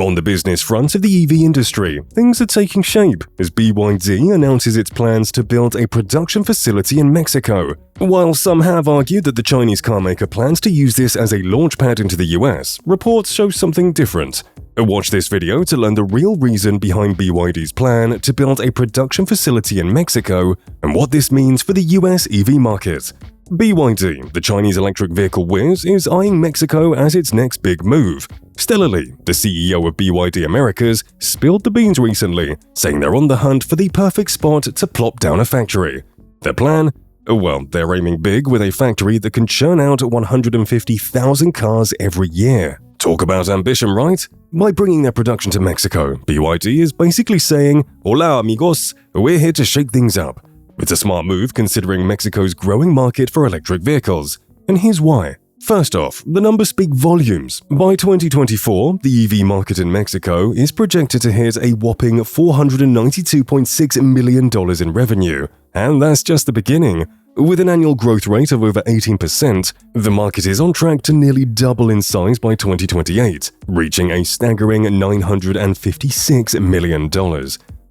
On the business front of the EV industry, things are taking shape as BYD announces its plans to build a production facility in Mexico. While some have argued that the Chinese carmaker plans to use this as a launchpad into the US, reports show something different. Watch this video to learn the real reason behind BYD's plan to build a production facility in Mexico and what this means for the US EV market. BYD, the Chinese electric vehicle whiz, is eyeing Mexico as its next big move. Stellarly, the CEO of BYD Americas, spilled the beans recently, saying they're on the hunt for the perfect spot to plop down a factory. Their plan? Well, they're aiming big with a factory that can churn out 150,000 cars every year. Talk about ambition, right? By bringing their production to Mexico, BYD is basically saying, "Hola amigos, we're here to shake things up." It's a smart move considering Mexico's growing market for electric vehicles. And here's why. First off, the numbers speak volumes. By 2024, the EV market in Mexico is projected to hit a whopping $492.6 million in revenue. And that's just the beginning. With an annual growth rate of over 18%, the market is on track to nearly double in size by 2028, reaching a staggering $956 million.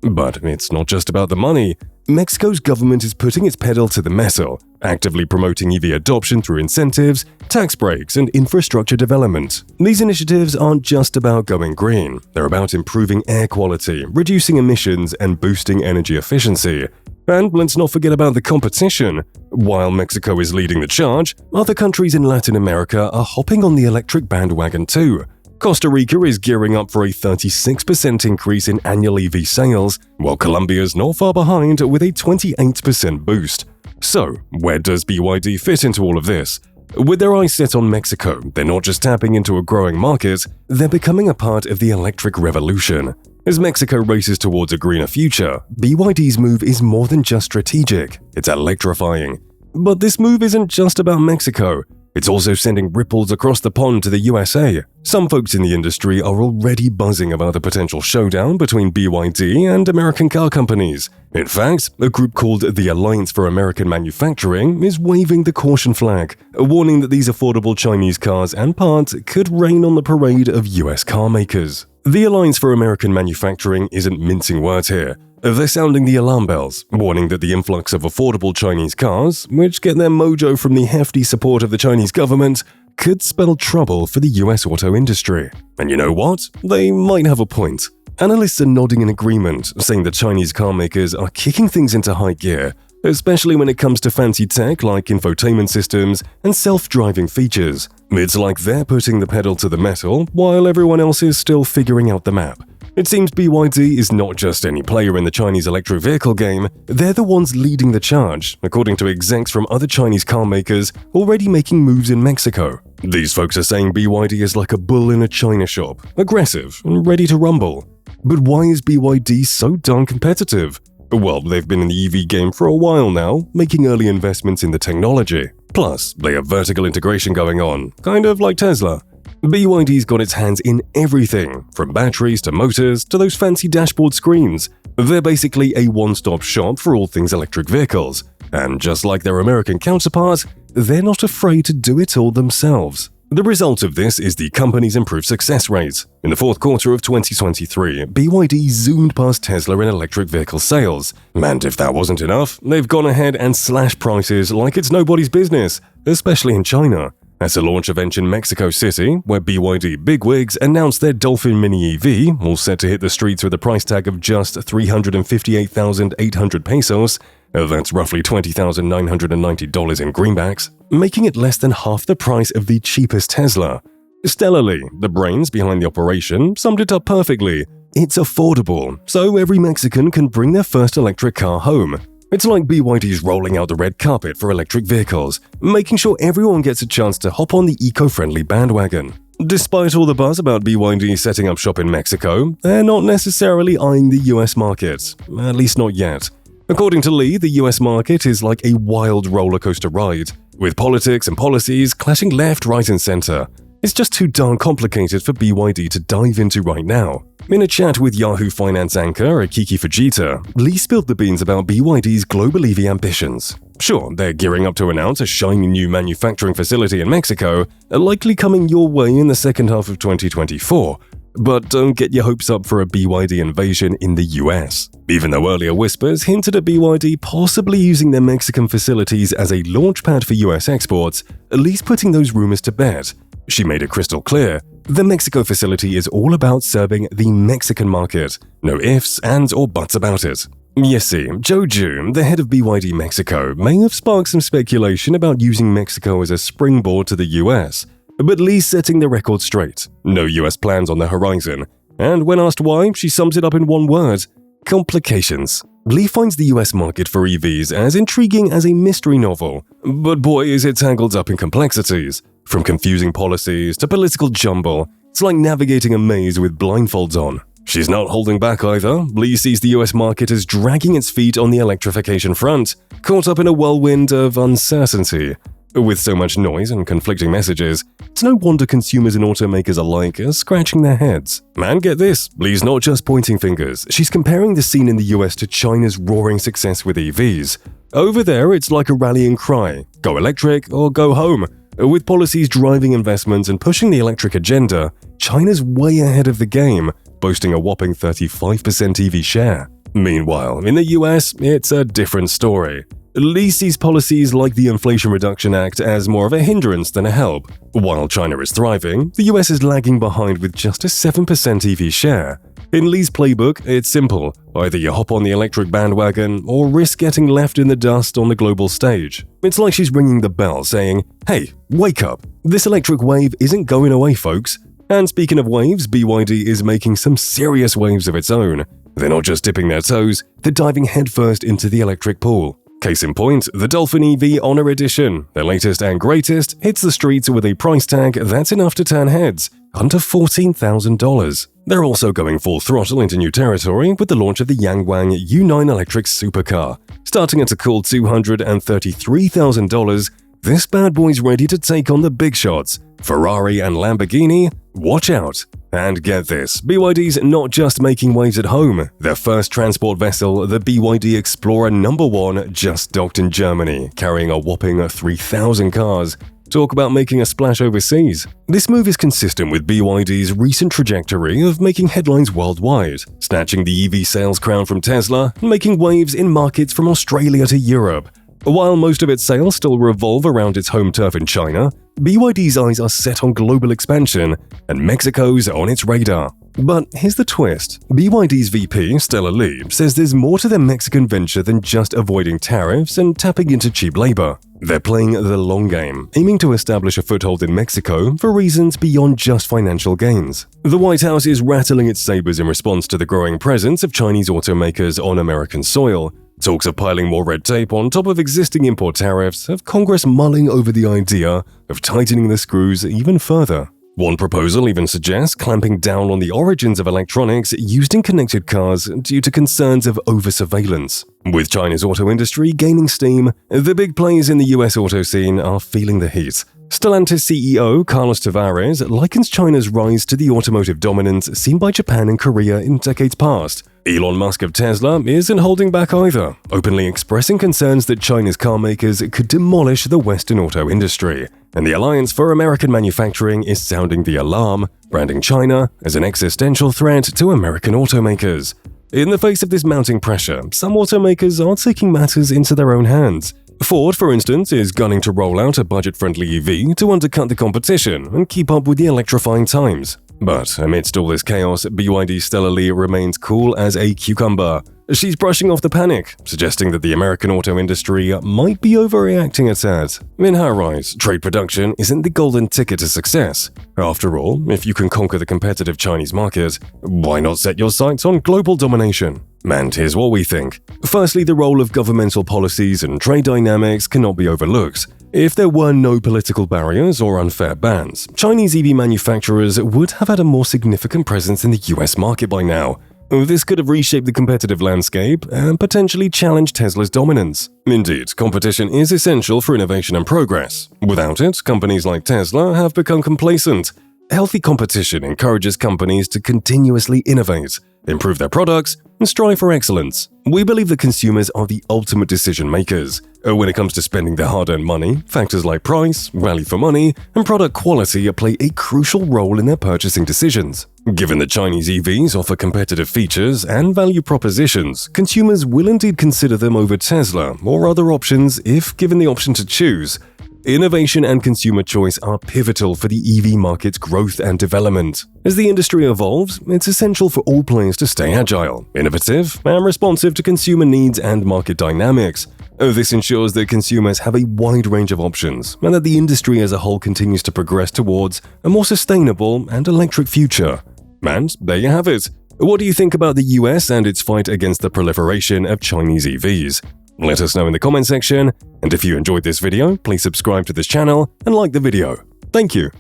But it's not just about the money. Mexico's government is putting its pedal to the metal, actively promoting EV adoption through incentives, tax breaks, and infrastructure development. These initiatives aren't just about going green. They're about improving air quality, reducing emissions, and boosting energy efficiency. And let's not forget about the competition. While Mexico is leading the charge, other countries in Latin America are hopping on the electric bandwagon too. Costa Rica is gearing up for a 36% increase in annual EV sales, while Colombia's not far behind with a 28% boost. So, where does BYD fit into all of this? With their eyes set on Mexico, they're not just tapping into a growing market, they're becoming a part of the electric revolution. As Mexico races towards a greener future, BYD's move is more than just strategic, it's electrifying. But this move isn't just about Mexico. It's also sending ripples across the pond to the USA. Some folks in the industry are already buzzing about the potential showdown between BYD and American car companies. In fact, a group called the Alliance for American Manufacturing is waving the caution flag, warning that these affordable Chinese cars and parts could rain on the parade of US car makers. The Alliance for American Manufacturing isn't mincing words here. They're sounding the alarm bells, warning that the influx of affordable Chinese cars, which get their mojo from the hefty support of the Chinese government, could spell trouble for the US auto industry. And you know what? They might have a point. Analysts are nodding in agreement, saying that Chinese car makers are kicking things into high gear, especially when it comes to fancy tech like infotainment systems and self-driving features. It's like they're putting the pedal to the metal while everyone else is still figuring out the map. It seems BYD is not just any player in the Chinese electric vehicle game, they're the ones leading the charge, according to execs from other Chinese car makers already making moves in Mexico. These folks are saying BYD is like a bull in a china shop, aggressive and ready to rumble. But why is BYD so darn competitive? Well, they've been in the EV game for a while now, making early investments in the technology. Plus, they have vertical integration going on, kind of like Tesla. BYD's got its hands in everything, from batteries to motors to those fancy dashboard screens. They're basically a one-stop shop for all things electric vehicles. And just like their American counterparts, they're not afraid to do it all themselves. The result of this is the company's improved success rate. In the fourth quarter of 2023, BYD zoomed past Tesla in electric vehicle sales. And if that wasn't enough, they've gone ahead and slashed prices like it's nobody's business, especially in China. At a launch event in Mexico City, where BYD bigwigs announced their Dolphin Mini EV, all set to hit the streets with a price tag of just 358,800 pesos, that's roughly $20,990 in greenbacks, making it less than half the price of the cheapest Tesla. Stellarly, the brains behind the operation summed it up perfectly. It's affordable, so every Mexican can bring their first electric car home. It's like BYD's rolling out the red carpet for electric vehicles, making sure everyone gets a chance to hop on the eco-friendly bandwagon. Despite all the buzz about BYD setting up shop in Mexico, they're not necessarily eyeing the US market, at least not yet. According to Lee, the US market is like a wild rollercoaster ride, with politics and policies clashing left, right, and center. It's just too darn complicated for BYD to dive into right now. In a chat with Yahoo Finance anchor Akiki Fujita, Lee spilled the beans about BYD's global EV ambitions. Sure, they're gearing up to announce a shiny new manufacturing facility in Mexico, likely coming your way in the second half of 2024. But don't get your hopes up for a BYD invasion in the US. Even though earlier whispers hinted at BYD possibly using their Mexican facilities as a launchpad for US exports, at least putting those rumors to bed. She made it crystal clear, the Mexico facility is all about serving the Mexican market. No ifs, ands, or buts about it. You see, Joe June, the head of BYD Mexico, may have sparked some speculation about using Mexico as a springboard to the US, but Lee's setting the record straight. No US plans on the horizon. And when asked why, she sums it up in one word: complications. Lee finds the US market for EVs as intriguing as a mystery novel, but boy is it tangled up in complexities. From confusing policies to political jumble, it's like navigating a maze with blindfolds on. She's not holding back either. Lee sees the US market as dragging its feet on the electrification front, caught up in a whirlwind of uncertainty. With so much noise and conflicting messages, it's no wonder consumers and automakers alike are scratching their heads. And get this, Lee's not just pointing fingers, she's comparing the scene in the US to China's roaring success with EVs. Over there, it's like a rallying cry: go electric or go home. With policies driving investments and pushing the electric agenda, China's way ahead of the game, boasting a whopping 35% EV share. Meanwhile, in the US, it's a different story. Lee sees policies like the Inflation Reduction Act as more of a hindrance than a help. While China is thriving, the US is lagging behind with just a 7% EV share. In Lee's playbook, it's simple: either you hop on the electric bandwagon or risk getting left in the dust on the global stage. It's like she's ringing the bell saying, hey, wake up, this electric wave isn't going away, folks. And speaking of waves, BYD is making some serious waves of its own. They're not just dipping their toes, they're diving headfirst into the electric pool. Case in point, the Dolphin EV Honor Edition, their latest and greatest, hits the streets with a price tag that's enough to turn heads, under $14,000. They're also going full throttle into new territory with the launch of the Yangwang U9 electric supercar. Starting at a cool $233,000, this bad boy's ready to take on the big shots. Ferrari and Lamborghini, watch out. And get this, BYD's not just making waves at home. Their first transport vessel, the BYD Explorer No. 1, just docked in Germany, carrying a whopping 3,000 cars. Talk about making a splash overseas. This move is consistent with BYD's recent trajectory of making headlines worldwide, snatching the EV sales crown from Tesla and making waves in markets from Australia to Europe. While most of its sales still revolve around its home turf in China, BYD's eyes are set on global expansion, and Mexico's on its radar. But here's the twist. BYD's VP, Stella Lee, says there's more to their Mexican venture than just avoiding tariffs and tapping into cheap labor. They're playing the long game, aiming to establish a foothold in Mexico for reasons beyond just financial gains. The White House is rattling its sabers in response to the growing presence of Chinese automakers on American soil. Talks of piling more red tape on top of existing import tariffs have Congress mulling over the idea of tightening the screws even further. One proposal even suggests clamping down on the origins of electronics used in connected cars due to concerns of over-surveillance. With China's auto industry gaining steam, the big players in the US auto scene are feeling the heat. Stellantis CEO Carlos Tavares likens China's rise to the automotive dominance seen by Japan and Korea in decades past. Elon Musk of Tesla isn't holding back either, openly expressing concerns that China's car makers could demolish the Western auto industry. And the Alliance for American Manufacturing is sounding the alarm, branding China as an existential threat to American automakers. In the face of this mounting pressure, some automakers are taking matters into their own hands. Ford, for instance, is gunning to roll out a budget-friendly EV to undercut the competition and keep up with the electrifying times. But amidst all this chaos, BYD's Stella Lee remains cool as a cucumber. She's brushing off the panic, suggesting that the American auto industry might be overreacting a tad. In her eyes, trade production isn't the golden ticket to success. After all, if you can conquer the competitive Chinese market, why not set your sights on global domination? And here's what we think. Firstly, the role of governmental policies and trade dynamics cannot be overlooked. If there were no political barriers or unfair bans, Chinese EV manufacturers would have had a more significant presence in the US market by now. This could have reshaped the competitive landscape and potentially challenged Tesla's dominance. Indeed, competition is essential for innovation and progress. Without it, companies like Tesla have become complacent. Healthy competition encourages companies to continuously innovate, improve their products, and strive for excellence. We believe that consumers are the ultimate decision makers. When it comes to spending their hard-earned money, factors like price, value for money, and product quality play a crucial role in their purchasing decisions. Given that Chinese EVs offer competitive features and value propositions, consumers will indeed consider them over Tesla or other options if given the option to choose. Innovation and consumer choice are pivotal for the EV market's growth and development. As the industry evolves, it's essential for all players to stay agile, innovative, and responsive to consumer needs and market dynamics. This ensures that consumers have a wide range of options and that the industry as a whole continues to progress towards a more sustainable and electric future. And there you have it. What do you think about the US and its fight against the proliferation of Chinese EVs? Let us know in the comment section, and if you enjoyed this video, please subscribe to this channel and like the video. Thank you.